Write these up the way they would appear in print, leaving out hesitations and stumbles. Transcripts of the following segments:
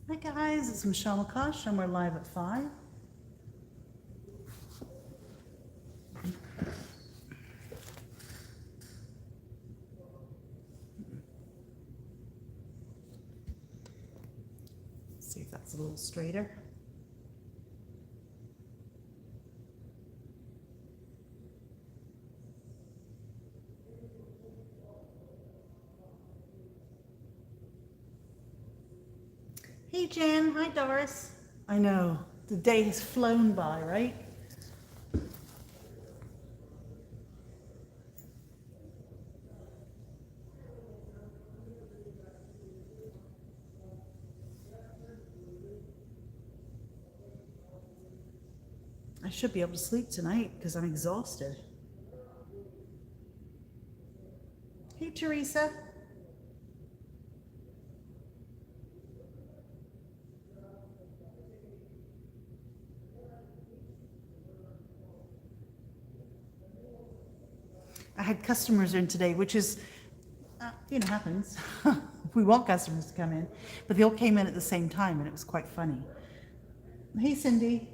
Hi guys, it's Michelle McCosh and we're live at 5. See if that's a little straighter. Hey Jan, hi Doris. I know, the day has flown by, right? I should be able to sleep tonight because I'm exhausted. Hey Teresa. I had customers in today, which is, happens. We want customers to come in, but they all came in at the same time and it was quite funny. Hey Cindy.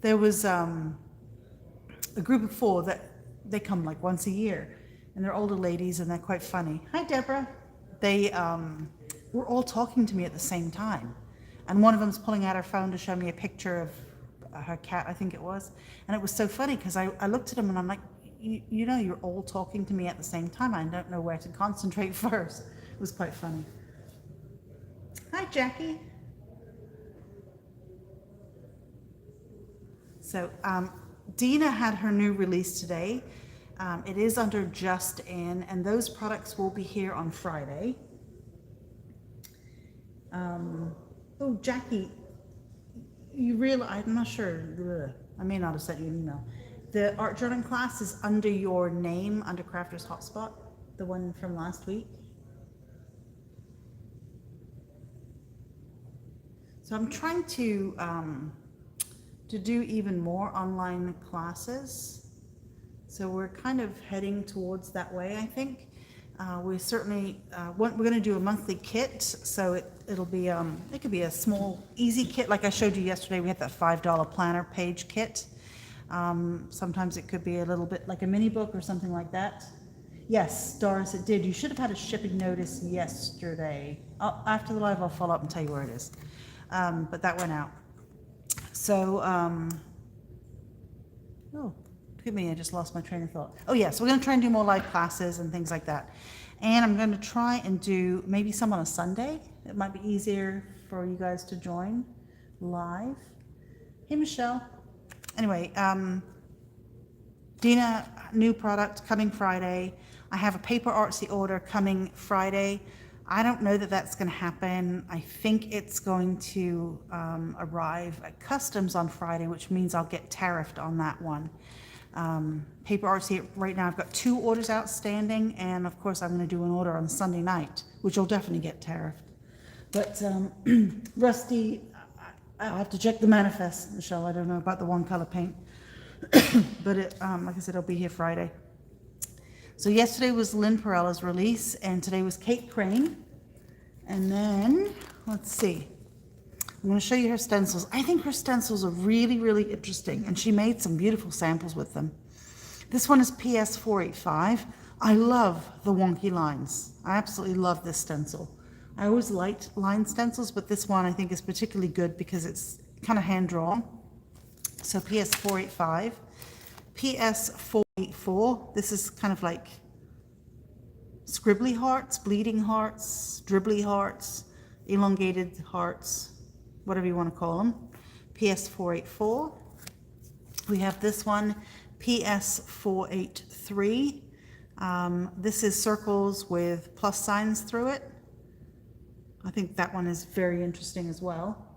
There was a group of 4 that they come like once a year, and they're older ladies and they're quite funny. Hi Deborah. They were all talking to me at the same time, and one of them's pulling out her phone to show me a picture of her cat, I think it was, and it was so funny because I looked at them and I'm like, you're all talking to me at the same time. I don't know where to concentrate first. It was quite funny. Hi Jackie. So Dina had her new release today. It is under Just In, and those products will be here on Friday. Oh, Jackie, you realize, I'm not sure, I may not have sent you an email. The art journaling class is under your name, under Crafters Hotspot, the one from last week. So I'm trying to do even more online classes. So we're kind of heading towards that way, I think. We certainly, we're going to do a monthly kit, so it'll be, it could be a small, easy kit like I showed you yesterday. We had that $5 planner page kit. Sometimes it could be a little bit like a mini book or something like that. Yes, Doris, it did. You should have had a shipping notice yesterday. After the live, I'll follow up and tell you where it is. But that went out. So, oh, forgive me, I just lost my train of thought. Oh yeah, so we're going to try and do more live classes and things like that. And I'm going to try and do maybe some on a Sunday. It might be easier for you guys to join live. Hey, Michelle. Anyway, Dina, new product coming Friday. I have a paper artsy order coming Friday. I don't know that that's going to happen. I think it's going to arrive at customs on Friday, which means I'll get tariffed on that one. Paper artsy, right now I've got 2 orders outstanding, and of course I'm going to do an order on Sunday night, which will definitely get tariffed. But Rusty, I'll have to check the manifest, Michelle. I don't know about the one color paint. But it, like I said, it'll be here Friday. So yesterday was Lynn Perella's release, and today was Kate Crane. And then, let's see. I'm going to show you her stencils. I think her stencils are really, really interesting, and she made some beautiful samples with them. This one is PS 485. I love the wonky lines. I absolutely love this stencil. I always liked line stencils, but this one I think is particularly good because it's kind of hand-drawn. So PS 485. PS 484. This is kind of like scribbly hearts, bleeding hearts, dribbly hearts, elongated hearts, whatever you want to call them. PS 484. We have this one, PS 483. This is circles with plus signs through it. I think that one is very interesting as well.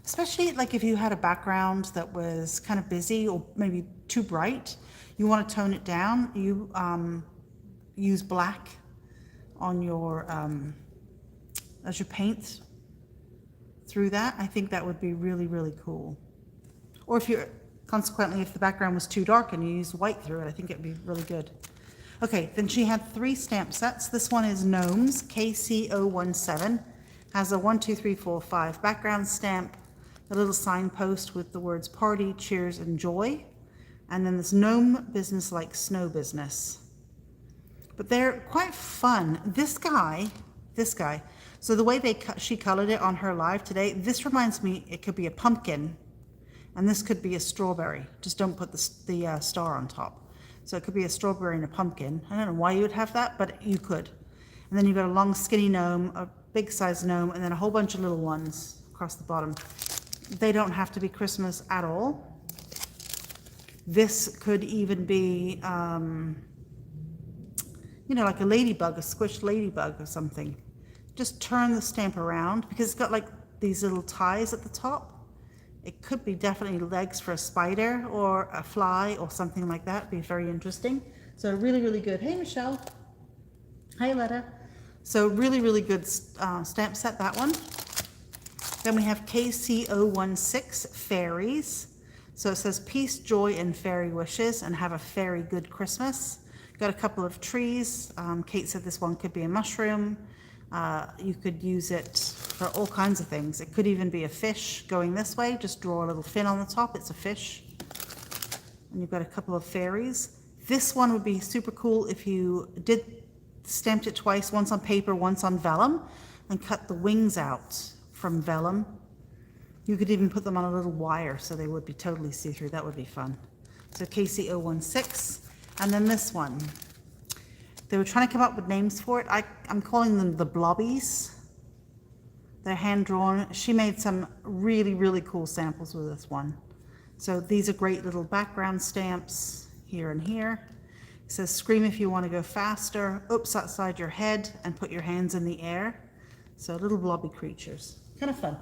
Especially like if you had a background that was kind of busy or maybe too bright, you want to tone it down, you use black on your, as your paint through that. I think that would be really, really cool. Or if you're, consequently, if the background was too dark and you use white through it, I think it'd be really good. Okay, then she had 3 stamp sets. This one is Gnomes, KC017. Has a 1, 2, 3, 4, 5 background stamp, a little signpost with the words party, cheers, and joy. And then this gnome business like snow business. But they're quite fun. This guy, so the way she colored it on her live today, this reminds me, it could be a pumpkin, and this could be a strawberry. Just don't put the star on top. So it could be a strawberry and a pumpkin. I don't know why you would have that, but you could. And then you've got a long skinny gnome, a big size gnome, and then a whole bunch of little ones across the bottom. They don't have to be Christmas at all. This could even be, you know, like a ladybug, a squished ladybug or something. Just turn the stamp around because it's got like these little ties at the top. It could be definitely legs for a spider or a fly or something like that. It'd be very interesting. So really, really good. Hey, Michelle. Hi, Letta. So really, really good stamp set, that one. Then we have KC016 Fairies. So it says peace, joy, and fairy wishes, and have a fairy good Christmas. Got a couple of trees. Kate said this one could be a mushroom. You could use it for all kinds of things. It could even be a fish going this way. Just draw a little fin on the top. It's a fish. And you've got a couple of fairies. This one would be super cool if you stamped it twice, once on paper, once on vellum, and cut the wings out from vellum. You could even put them on a little wire so they would be totally see-through. That would be fun. So KC016. And then this one. They were trying to come up with names for it. I'm calling them the blobbies. They're hand-drawn. She made some really, really cool samples with this one. So these are great little background stamps here and here. It says, scream if you want to go faster, oops outside your head, and put your hands in the air. So little blobby creatures. Kind of fun.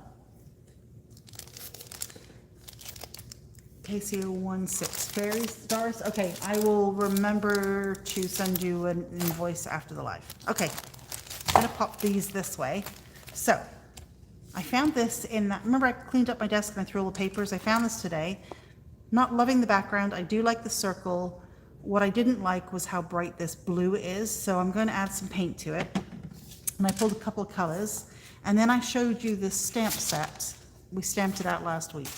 KC016 Fairy Stars. Okay, I will remember to send you an invoice after the live. Okay, I'm gonna pop these this way. So, I found this in that, remember I cleaned up my desk and I threw all the papers? I found this today. Not loving the background. I do like the circle. What I didn't like was how bright this blue is, so I'm going to add some paint to it. And I pulled a couple of colors, and then I showed you this stamp set. We stamped it out last week.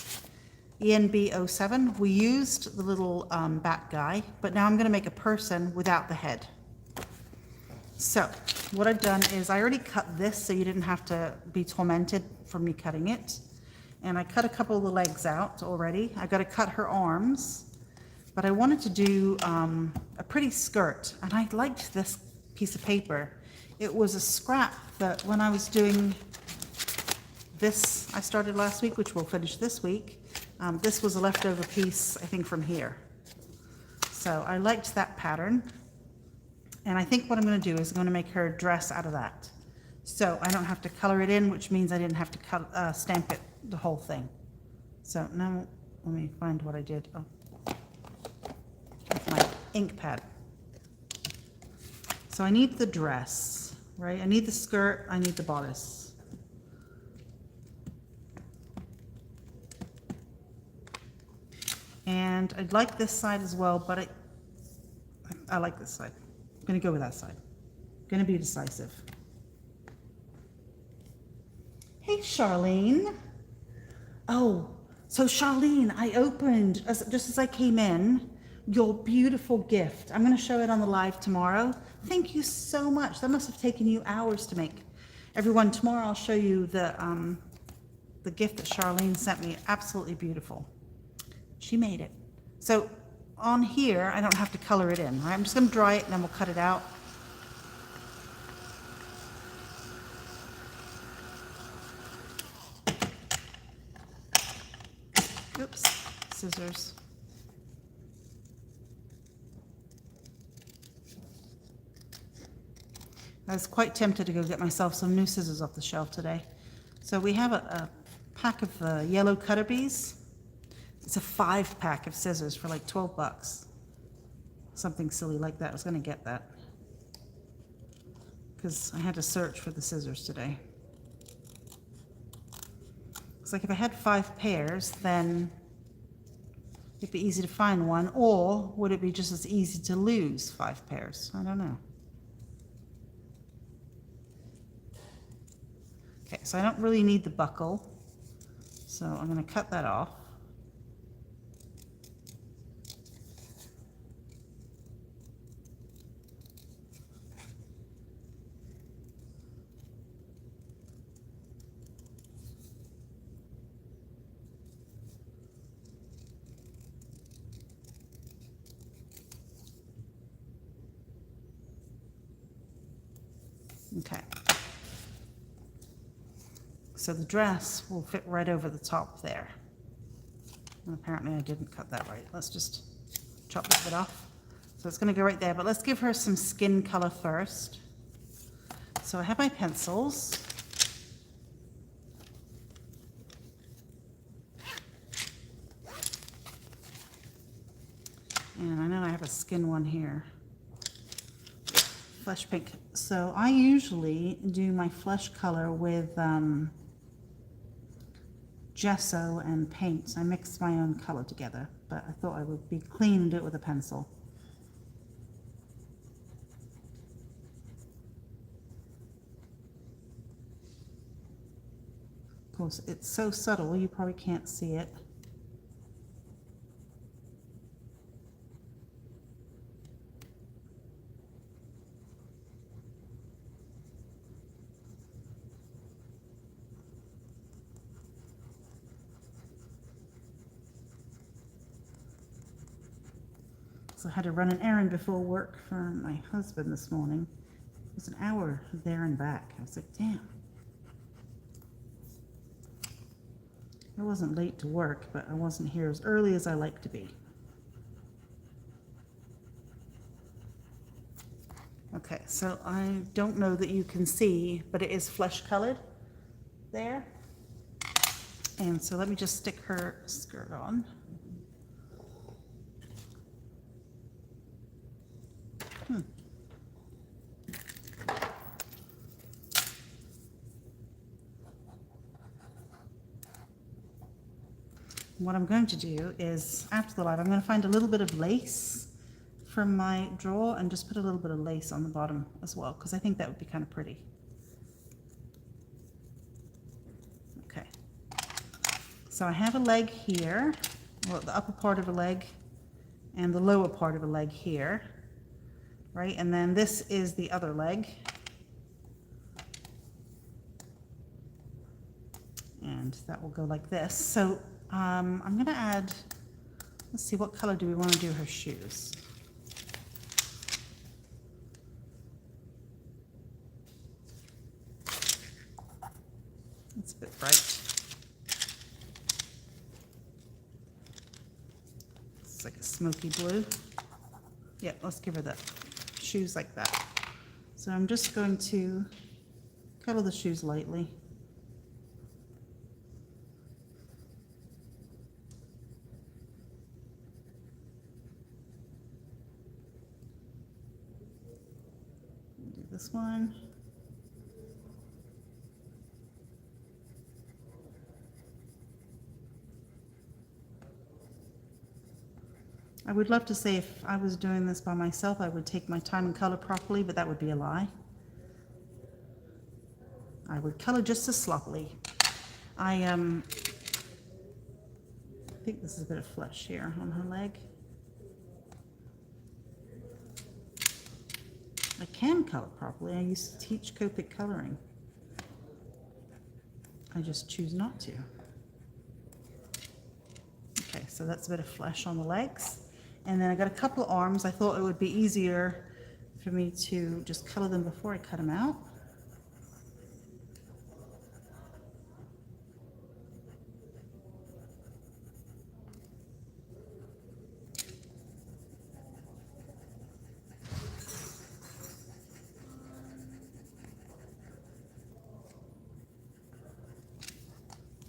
ENB07. We used the little bat guy, but now I'm going to make a person without the head. So what I've done is I already cut this so you didn't have to be tormented from me cutting it. And I cut a couple of the legs out already. I got to cut her arms, but I wanted to do a pretty skirt, and I liked this piece of paper. It was a scrap that when I was doing this, I started last week, which we'll finish this week. This was a leftover piece, I think, from here. So I liked that pattern. And I think what I'm going to do is I'm going to make her dress out of that. So I don't have to color it in, which means I didn't have to stamp it, the whole thing. So now let me find what I did. Oh, with my ink pad. So I need the dress, right? I need the skirt, I need the bodice. And I'd like this side as well, but I like this side. I'm gonna go with that side. Gonna be decisive. Hey, Charlene. Oh, so Charlene, I opened, just as I came in, your beautiful gift. I'm gonna show it on the live tomorrow. Thank you so much. That must have taken you hours to make. Everyone, tomorrow I'll show you the gift that Charlene sent me. Absolutely beautiful. She made it. So on here, I don't have to color it in, right? I'm just gonna dry it and then we'll cut it out. Oops, scissors. I was quite tempted to go get myself some new scissors off the shelf today. So we have a pack of yellow cutter bees. It's a 5-pack of scissors for like 12 bucks. Something silly like that. I was gonna get that because I had to search for the scissors today. It's like if I had 5 pairs, then it'd be easy to find one, or would it be just as easy to lose 5 pairs? I don't know. Okay, so I don't really need the buckle, so I'm going to cut that off. Okay. So the dress will fit right over the top there. And apparently I didn't cut that right. Let's just chop this bit off. So it's going to go right there, but let's give her some skin color first. So I have my pencils. And I know I have a skin one here. Flesh pink. So I usually do my flesh color with gesso and paint. I mix my own color together, but I thought I would be clean and do it with a pencil. Of course, it's so subtle you probably can't see it. So I had to run an errand before work for my husband this morning. It was an hour there and back. I was like, damn. I wasn't late to work, but I wasn't here as early as I like to be. Okay, so I don't know that you can see, but it is flesh colored there. And so let me just stick her skirt on. What I'm going to do is, after the live, I'm going to find a little bit of lace from my drawer and just put a little bit of lace on the bottom as well, because I think that would be kind of pretty. Okay. So I have a leg here, well, the upper part of a leg and the lower part of a leg here, right? And then this is the other leg. And that will go like this. So I'm going to add, let's see, what color do we want to do her shoes? It's a bit bright. It's like a smoky blue. Yeah, let's give her the shoes like that. So I'm just going to color the shoes lightly. Do this one. I would love to say if I was doing this by myself, I would take my time and color properly, but that would be a lie. I would color just as sloppily. I think this is a bit of flesh here on her leg. I can color properly. I used to teach Copic coloring. I just choose not to. Okay, so that's a bit of flesh on the legs. And then I got a couple of arms. I thought it would be easier for me to just color them before I cut them out.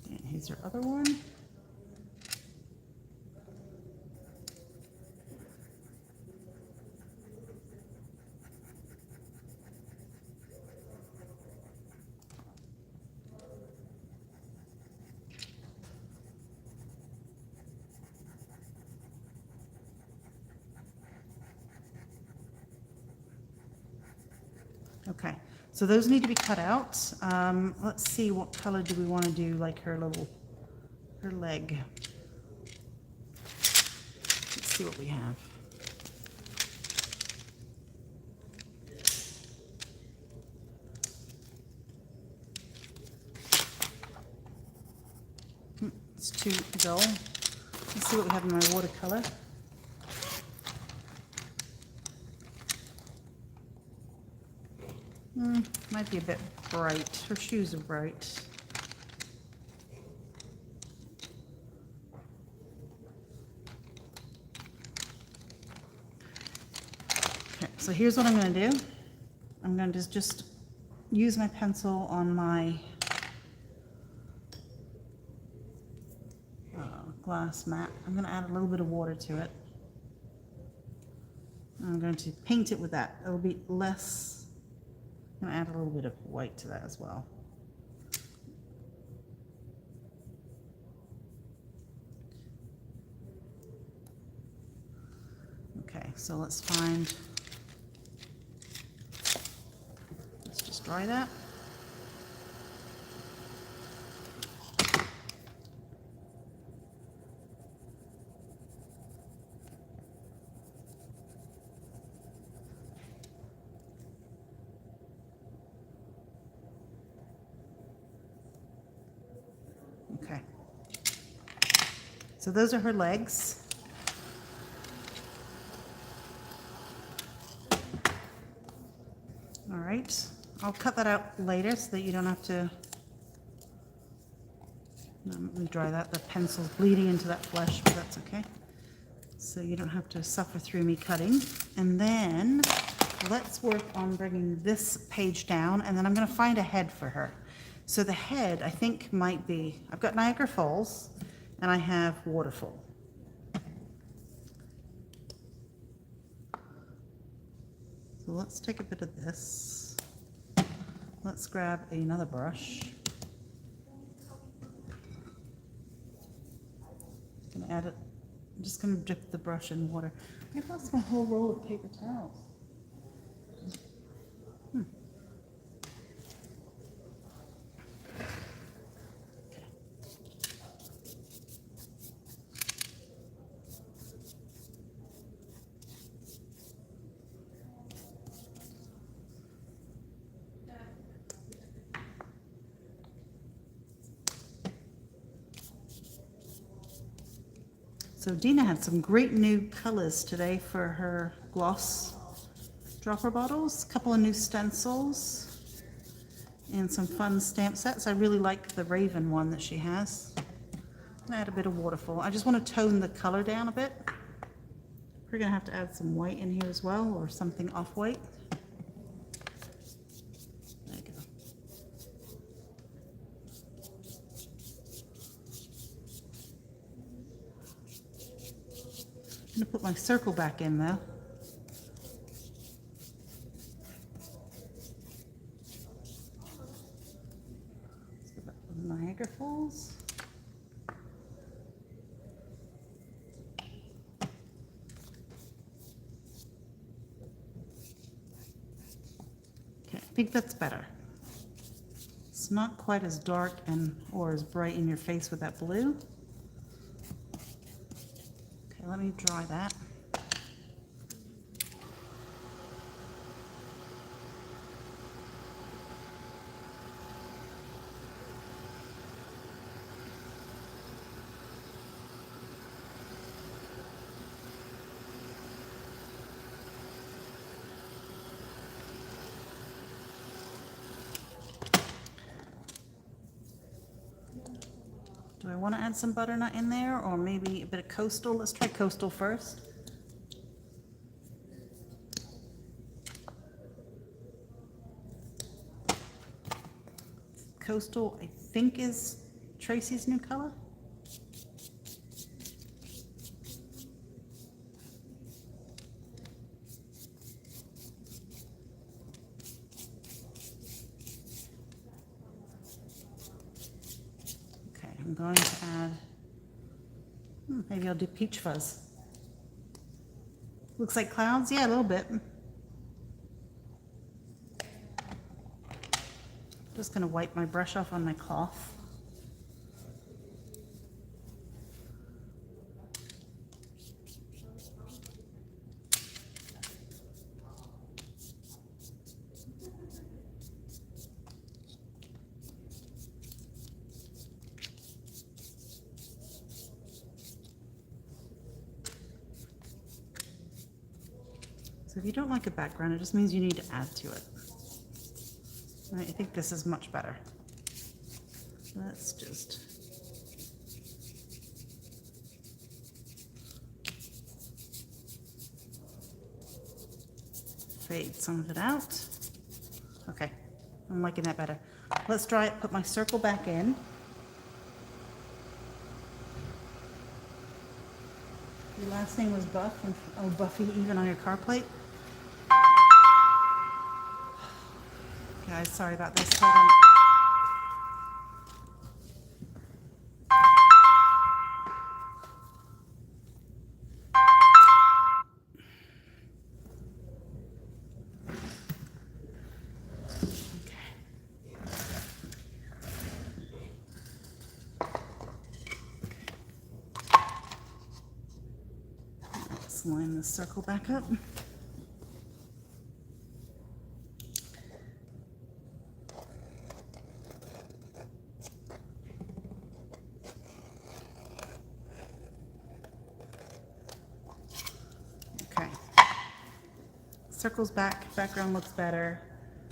And here's her other one. Okay, So those need to be cut out. Let's see, what color do we want to do, like her leg. Let's see what we have. It's too dull. Let's see what we have in my watercolor. Might be a bit bright. Her shoes are bright. Okay, so here's what I'm going to do. I'm going to just use my pencil on my glass mat. I'm going to add a little bit of water to it. I'm going to paint it with that. It'll be less. I'm going to add a little bit of white to that as well. Okay, so let's just dry that. Okay. So those are her legs. All right. I'll cut that out later so that you don't have to. Let me dry that. The pencil's bleeding into that flesh, but that's okay. So you don't have to suffer through me cutting. And then let's work on bringing this page down, and then I'm going to find a head for her. So the head, I think, might be, I've got Niagara Falls, and I have Waterfall. So let's take a bit of this. Let's grab another brush. I'm gonna add it. I'm just gonna dip the brush in water. I lost my whole roll of paper towels. So Dina had some great new colors today for her gloss dropper bottles, a couple of new stencils, and some fun stamp sets. I really like the Raven one that she has. I'm gonna add a bit of Waterfall. I just want to tone the color down a bit. We're gonna have to add some white in here as well, or something off-white. There you go. I'm gonna put my circle back in though. Let's go back to Niagara Falls. Okay, I think that's better. It's not quite as dark or as bright in your face with that blue. Okay, let me dry that. Do I want to add some butternut in there, or maybe a bit of coastal? Let's try coastal first. Coastal, I think, is Tracy's new color. Okay, I'm going to add, maybe I'll do peach fuzz. Looks like clouds? Yeah, a little bit. Just gonna wipe my brush off on my cloth. So if you don't like a background, it just means you need to add to it. I think this is much better. Let's just fade some of it out. Okay, I'm liking that better. Let's dry it, put my circle back in. Your last name was Buff, and oh, Buffy, even on your car plate. Guys, sorry about this. Hold on. Let's line this circle back up. Okay. Circles back, background looks better.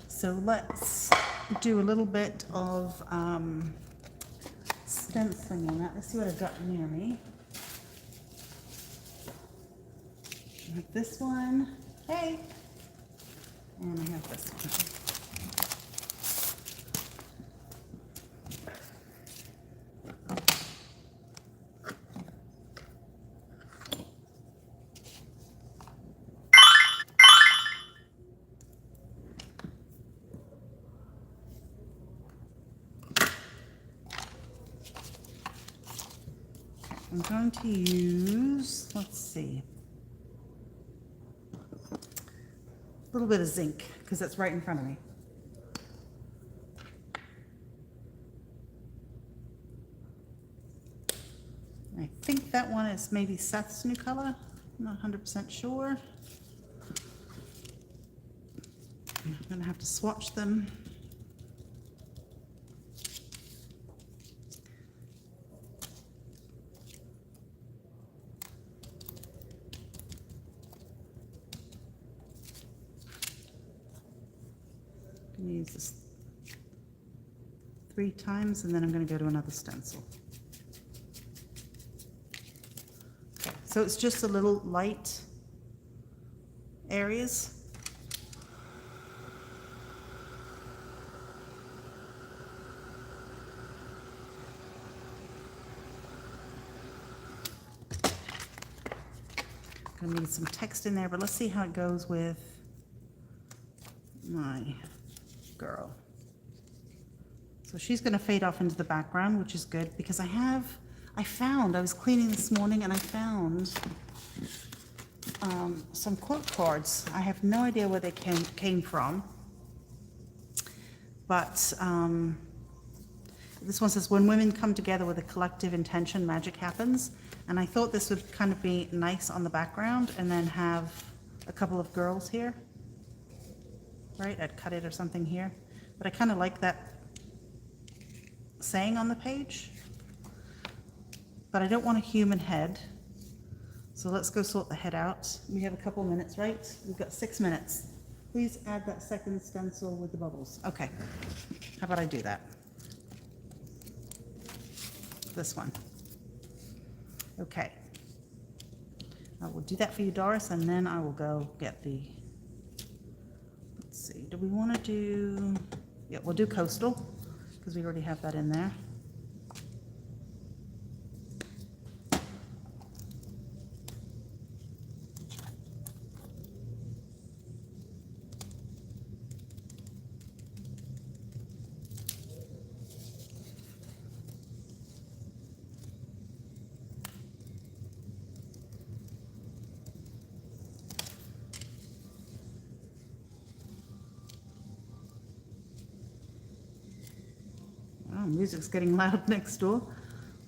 So let's do a little bit of stenciling on that. Let's see what I've got near me. I have this one. Hey! And I have this one. I'm going to use, let's see, a little bit of zinc, because that's right in front of me. I think that one is maybe Seth's new color. I'm not 100% sure. I'm going to have to swatch them. I'm going to use this 3 times, and then I'm going to go to another stencil. Okay, so it's just a little light areas. Gonna need some text in there, but let's see how it goes with my girl. So she's gonna fade off into the background, which is good because I was cleaning this morning and I found some quote cards. I have no idea where they came from, but this one says, when women come together with a collective intention, magic happens. And I thought this would kind of be nice on the background and then have a couple of girls here, right? I'd cut it or something here, but I kind of like that saying on the page, but I don't want a human head. So let's go sort the head out. We have a couple minutes, right? We've got 6 minutes. Please add that second stencil with the bubbles. Okay, how about I do that? This one. Okay. I will do that for you, Doris, and then I will go get the, let's see, do we want to do, yeah, we'll do coastal, because we already have that in there. music's getting loud next door.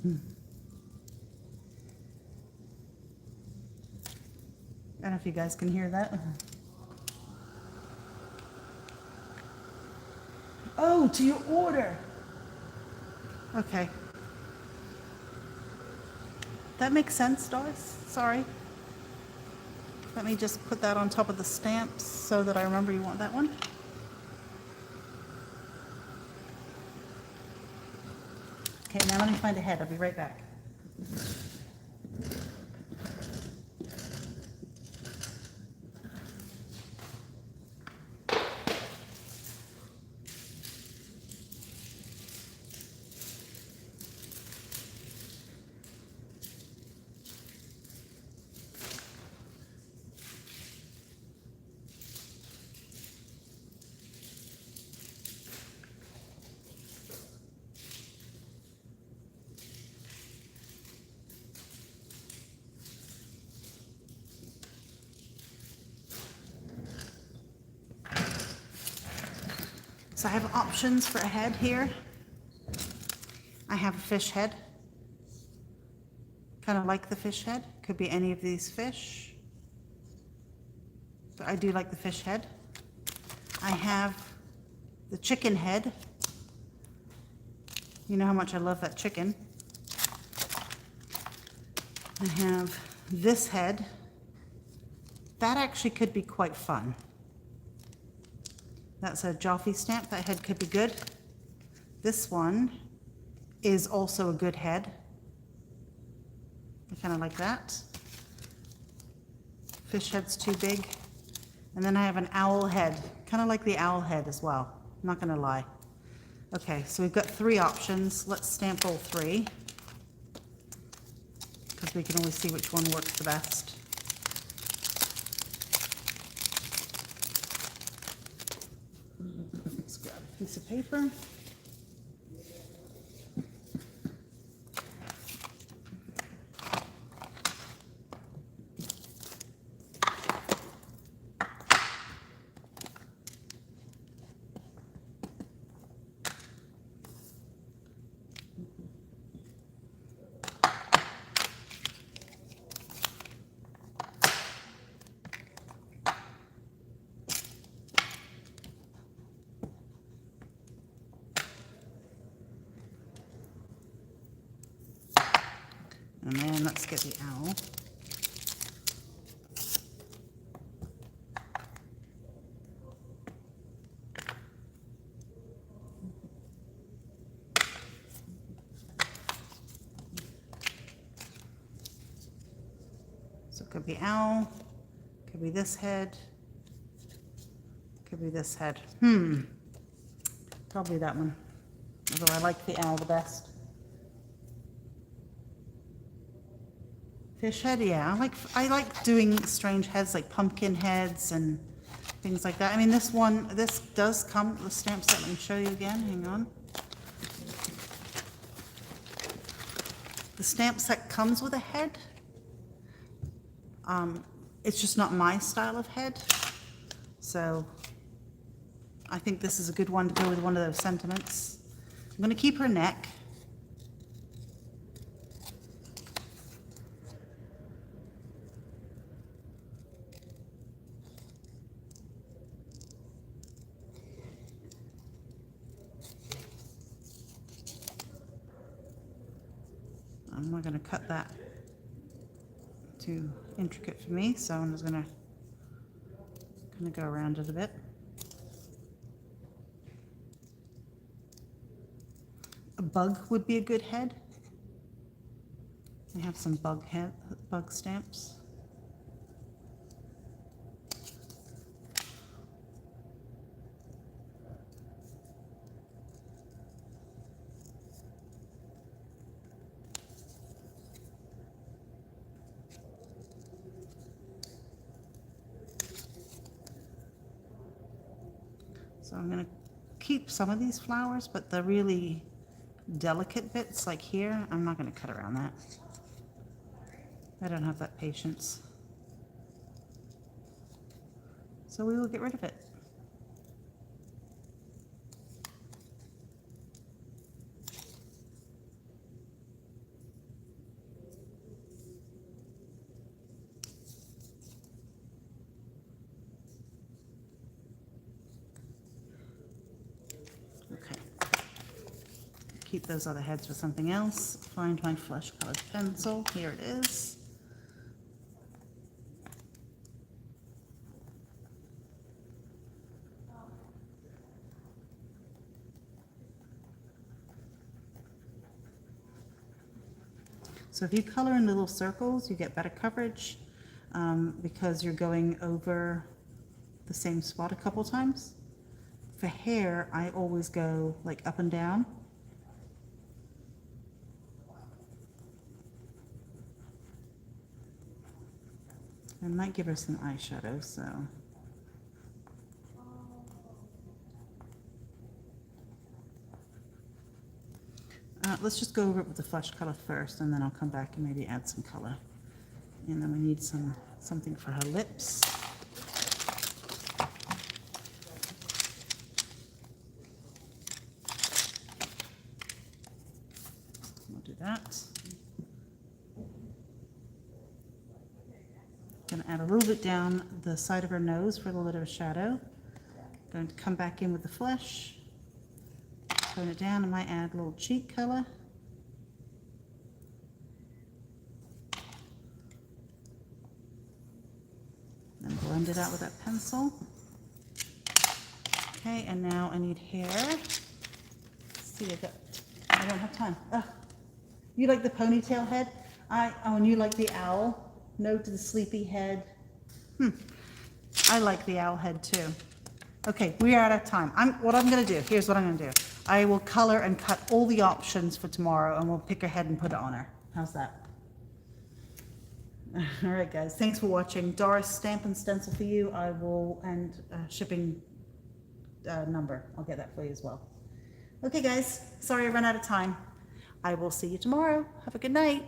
I don't know if you guys can hear that. Oh, to your order. Okay. That makes sense, Doris. Sorry. Let me just put that on top of the stamps so that I remember you want that one. Okay, now let me find a head. I'll be right back. So I have options for a head here. I have a fish head. Kind of like the fish head. Could be any of these fish. But I do like the fish head. I have the chicken head. You know how much I love that chicken. I have this head. That actually could be quite fun. That's a Joffy stamp. That head could be good. This one is also a good head. I kind of like that. Fish head's too big. And then I have an owl head. Kind of like the owl head as well. I'm not going to lie. Okay, so we've got 3 options. Let's stamp all 3. Because we can always see which one works the best. Let's grab a piece of paper. And then let's get the owl. So it could be owl, could be this head, could be this head. Probably that one. Although I like the owl the best. Fish head, yeah. I like doing strange heads like pumpkin heads and things like that. I mean, this does come with a stamp set. Let me show you again. Hang on. The stamp set comes with a head. It's just not my style of head. So I think this is a good one to go with one of those sentiments. I'm going to keep her neck. I'm not going to cut that too intricate for me, so I'm just going to go around it a bit. A bug would be a good head. I have some bug stamps. So I'm going to keep some of these flowers, but the really delicate bits, like here, I'm not going to cut around that. I don't have that patience. So we will get rid of it. keep those other heads for something else. Find my flesh colored pencil. Here it is. So if you color in little circles, you get better coverage because you're going over the same spot a couple times. For hair, I always go like up and down. I might give her some eyeshadow, so. Let's just go over it with the flesh color first, and then I'll come back and maybe add some color. And then we need something for her lips. We'll do that. Going to add a little bit down the side of her nose for a little bit of a shadow. Going to come back in with the flesh. Tone it down. I might add a little cheek color. Then blend it out with that pencil. Okay, and now I need hair. Let's see, I don't have time. Ugh. You like the ponytail head? Oh, and you like the owl? No to the sleepy head. I like the owl head too. Okay, we are out of time. What I'm going to do, here's what I'm going to do. I will color and cut all the options for tomorrow, and we'll pick her head and put it on her. How's that? All right, guys. Thanks for watching. Doris, stamp and stencil for you. I will, and shipping number. I'll get that for you as well. Okay, guys. Sorry I ran out of time. I will see you tomorrow. Have a good night.